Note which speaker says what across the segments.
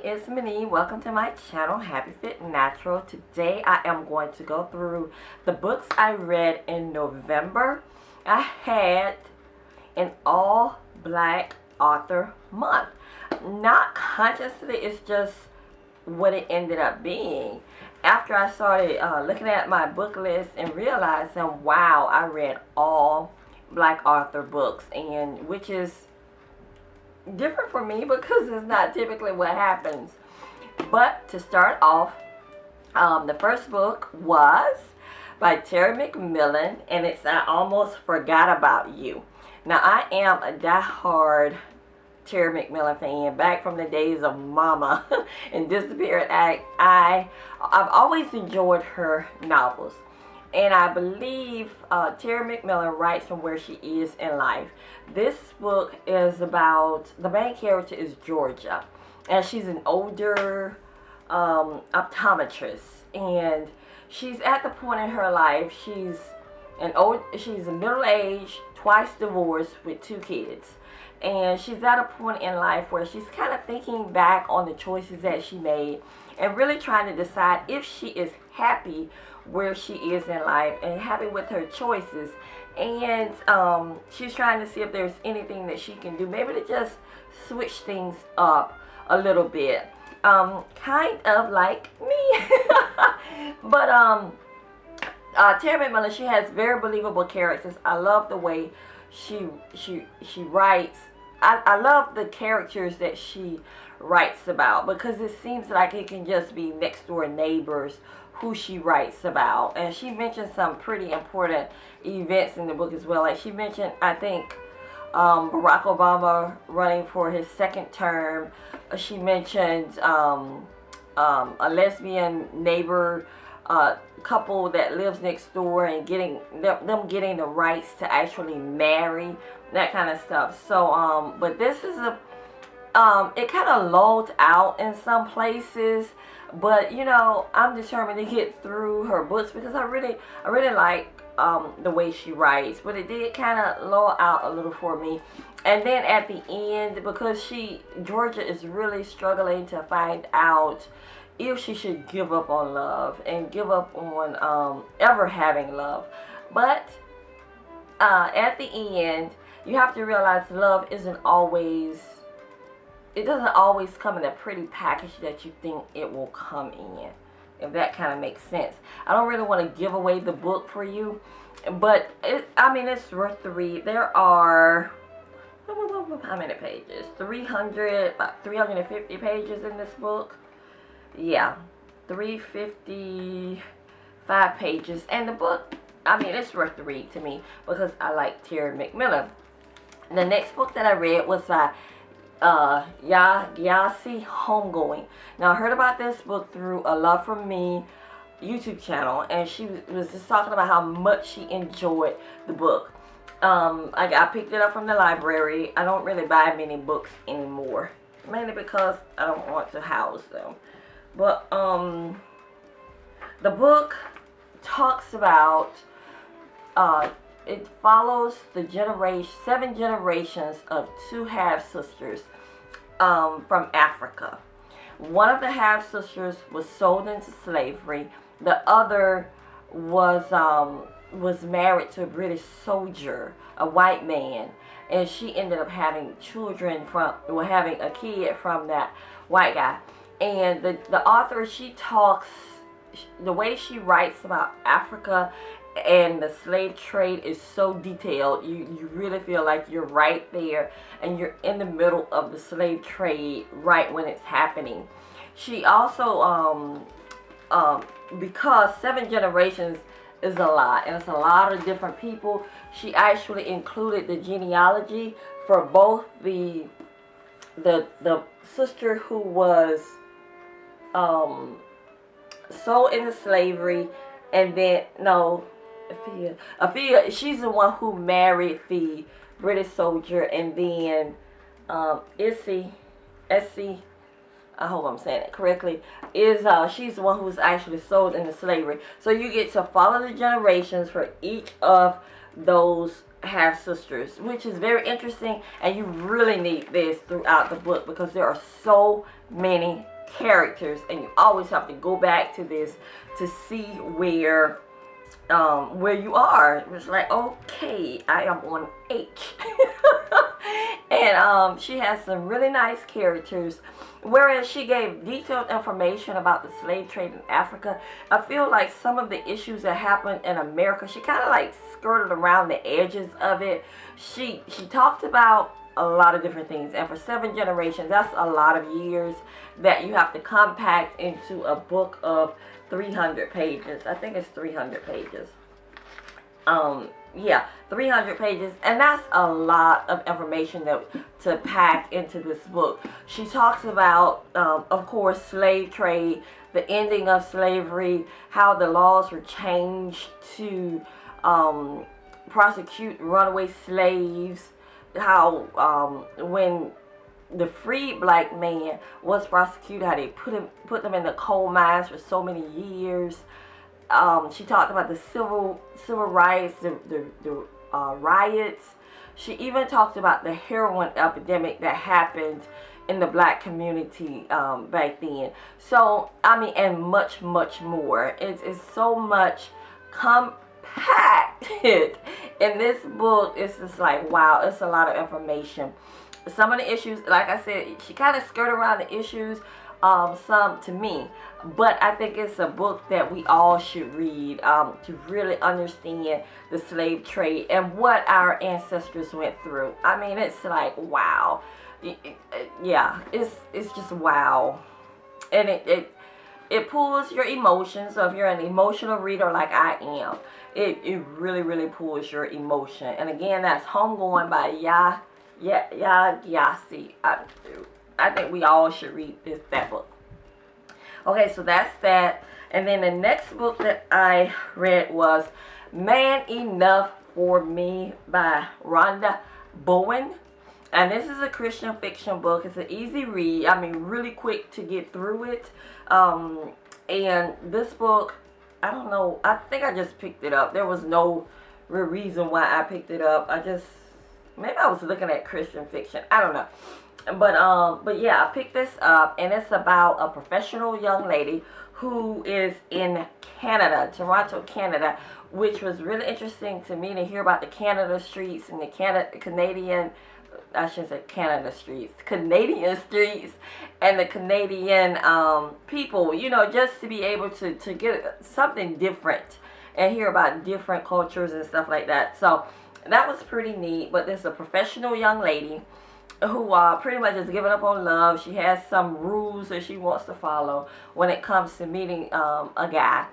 Speaker 1: It's Minnie. Welcome to my channel, Happy Fit Natural. Today I am going to go through the books I read in November. I had an all black author month. Not consciously, it's just what it ended up being. After I started looking at my book list and realizing, wow, I read all black author books, and which is different for me because it's not typically what happens. But to start off, the first book was by Terry McMillan, and it's I Almost Forgot About You. Now, I am a diehard Terry McMillan fan back from the days of Mama and Disappeared Act. I've always enjoyed her novels. And I believe Terry McMillan writes from where she is in life. This book is about, the main character is Georgia. And she's an older optometrist. And she's at the point in her life, she's a middle-aged, twice divorced with 2 kids. And she's at a point in life where she's kind of thinking back on the choices that she made and really trying to decide if she is happy where she is in life and happy with her choices. And she's trying to see if there's anything that she can do, maybe to just switch things up a little bit. Kind of like me. But Terry McMillan, she has very believable characters. I love the way she writes. I love the characters that she writes about, because it seems like it can just be next door neighbors who she writes about. And she mentioned some pretty important events in the book as well. Like she mentioned, I think, Barack Obama running for his 2nd term. She mentioned a lesbian neighbor couple that lives next door and getting them getting the rights to actually marry, that kind of stuff. So but this is a it kind of lulled out in some places, but you know, I'm determined to get through her books because I really like the way she writes. But it did kind of lull out a little for me. And then at the end, because Georgia is really struggling to find out if she should give up on love and give up on ever having love. But at the end, you have to realize love doesn't always come in a pretty package that you think it will come in, if that kind of makes sense. I don't really want to give away the book for you, but it's worth the read. There are, how many pages? About 350 pages in this book. Yeah, 355 pages. And the book, it's worth the read to me because I like Terry McMillan. The next book that I read was by Yaa Gyasi, Homegoing. Now, I heard about this book through a Love From Me YouTube channel, and she was just talking about how much she enjoyed the book. I picked it up from the library. I don't really buy many books anymore, mainly because I don't want to house them. But the book talks about it follows the 7 generations of 2 half-sisters from Africa. One of the half-sisters was sold into slavery. The other was married to a British soldier, a white man, and she ended up having having a kid from that white guy. And the author, the way she writes about Africa and the slave trade is so detailed. You really feel like you're right there and you're in the middle of the slave trade right when it's happening. She also because 7 generations is a lot, and it's a lot of different people, she actually included the genealogy for both the sister who was sold into slavery, and then Afia, she's the one who married the British soldier, and then Essie, I hope I'm saying it correctly, she's the one who was actually sold into slavery. So you get to follow the generations for each of those half sisters, which is very interesting, and you really need this throughout the book because there are so many characters, and you always have to go back to this to see where you are. It's like, okay, I am on H. And she has some really nice characters. Whereas she gave detailed information about the slave trade in Africa, I feel like some of the issues that happened in America, she kind of like skirted around the edges of it. She talked about a lot of different things, and for 7 generations, that's a lot of years that you have to compact into a book of 300 pages. I think it's 300 pages. Yeah, 300 pages, and that's a lot of information to pack into this book. She talks about, of course, slave trade, the ending of slavery, how the laws were changed to prosecute runaway slaves, how when the freed black man was prosecuted, how they put them in the coal mines for so many years. She talked about the civil rights, the riots. She even talked about the heroin epidemic that happened in the black community back then. So, I mean, and much, much more. It's so much compacted in this book. It's just like, wow, it's a lot of information. Some of the issues, like I said, she kind of skirted around the issues, some to me, but I think it's a book that we all should read to really understand the slave trade and what our ancestors went through. I mean, it's like, wow. Yeah, it's just wow. And it pulls your emotions. So if you're an emotional reader like I am, it really, really pulls your emotion. And again, that's Homegoing by Yaa Gyasi. I think we all should read that book. Okay, so that's that. And then the next book that I read was Man Enough for Me by Rhonda, Bowen. And this is a Christian fiction book. It's an easy read. I mean, really quick to get through it. And this book, I don't know. I think I just picked it up. There was no real reason why I picked it up. Maybe I was looking at Christian fiction. I don't know. But yeah, I picked this up, and it's about a professional young lady who is in Canada, Toronto, Canada, which was really interesting to me to hear about the Canada streets and the Canadian, I shouldn't say Canada streets, Canadian streets and the Canadian people, you know, just to be able to get something different and hear about different cultures and stuff like that. So that was pretty neat. But this is a professional young lady who pretty much has given up on love. She has some rules that she wants to follow when it comes to meeting a guy.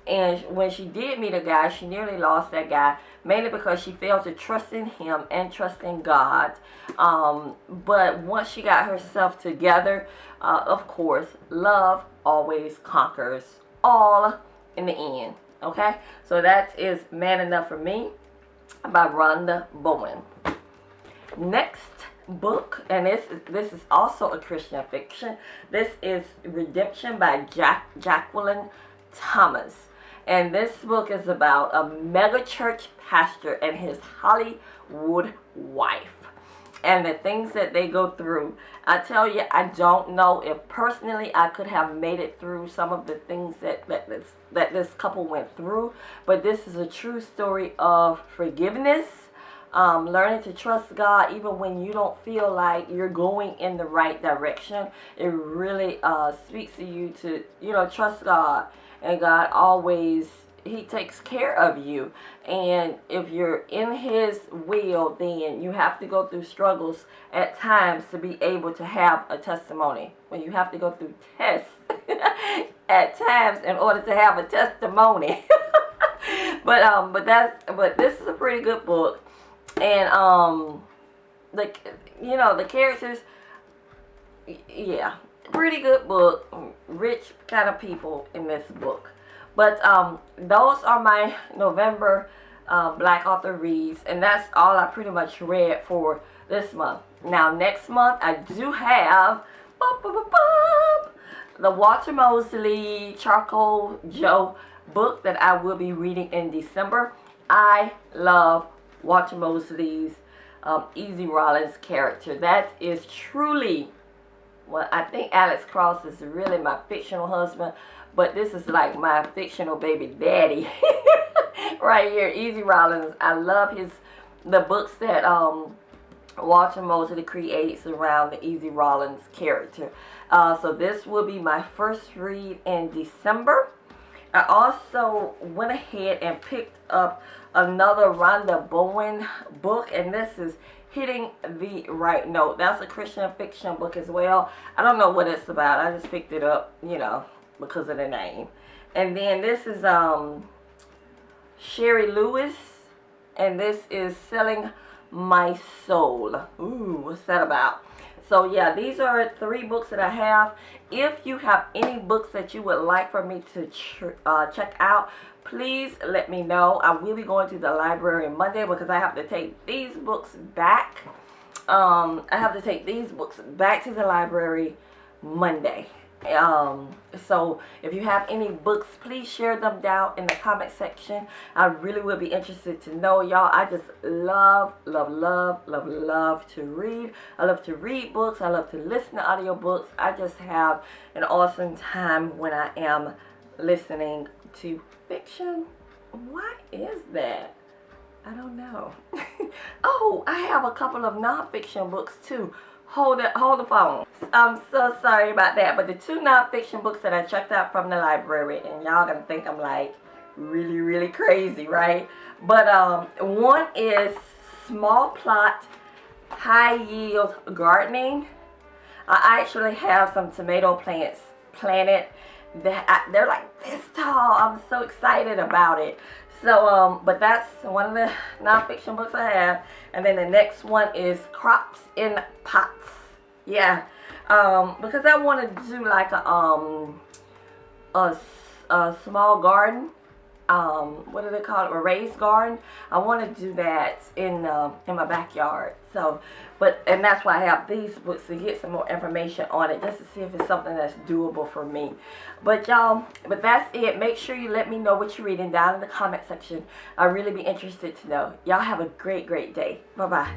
Speaker 1: And when she did meet a guy, she nearly lost that guy, mainly because she failed to trust in him and trust in God. But once she got herself together, of course, love always conquers all in the end. Okay? So that is Man Enough for Me by Rhonda, Bowen. Next book, and this is also a Christian fiction. This is Redemption by Jacqueline Thomas. And this book is about a mega church pastor and his Hollywood wife and the things that they go through. I tell you, I don't know if personally I could have made it through some of the things that this couple went through, but this is a true story of forgiveness, learning to trust God even when you don't feel like you're going in the right direction. It really speaks to you to, you know, trust God. And God always, He takes care of you. And if you're in His will, then you have to go through struggles at times to be able to have a testimony. When you have to go through tests at times in order to have a testimony. But this is a pretty good book. And the characters, yeah, pretty good book. Rich kind of people in this book. But those are my November Black Author Reads, and that's all I pretty much read for this month. Now next month I do have the Walter Mosley Charcoal Joe book that I will be reading in December. I love Walter Mosley's Easy Rollins character. That is truly, well, I think Alex Cross is really my fictional husband, but this is like my fictional baby daddy right here, Easy Rollins. I love the books that Walter Mosley creates around the Easy Rollins character. So this will be my first read in December. I also went ahead and picked up another Rhonda Bowen book, and this is Hitting the Right Note. That's a Christian fiction book as well. I don't know what it's about. I just picked it up, you know, because of the name. And then this is Sherry Lewis, and this is Selling My Soul. Ooh, what's that about? So yeah, these are 3 books that I have. If you have any books that you would like for me to check out, please let me know. I will be going to the library Monday because I have to take these books back. I have to take these books back to the library Monday. So if you have any books, please share them down in the comment section. I really will be interested to know, y'all. I just love to read. I love to read books. I love to listen to audiobooks. I just have an awesome time when I am listening to fiction. What is that? I don't know. Oh, I have a couple of nonfiction books too. Hold the phone. I'm so sorry about that, but the 2 nonfiction books that I checked out from the library, and y'all gonna think I'm like really crazy, right? But one is Small Plot High Yield Gardening. I actually have some tomato plants planted that they're like this tall. I'm so excited about it. So, but that's one of the nonfiction books I have. And then the next one is Crops in Pots. Yeah, because I want to do like a small garden. What do they call it? A raised garden. I want to do that in my backyard. So, and that's why I have these books to get some more information on it, just to see if it's something that's doable for me. But y'all, that's it. Make sure you let me know what you're reading down in the comment section. I'll really be interested to know. Y'all have a great day. Bye-bye.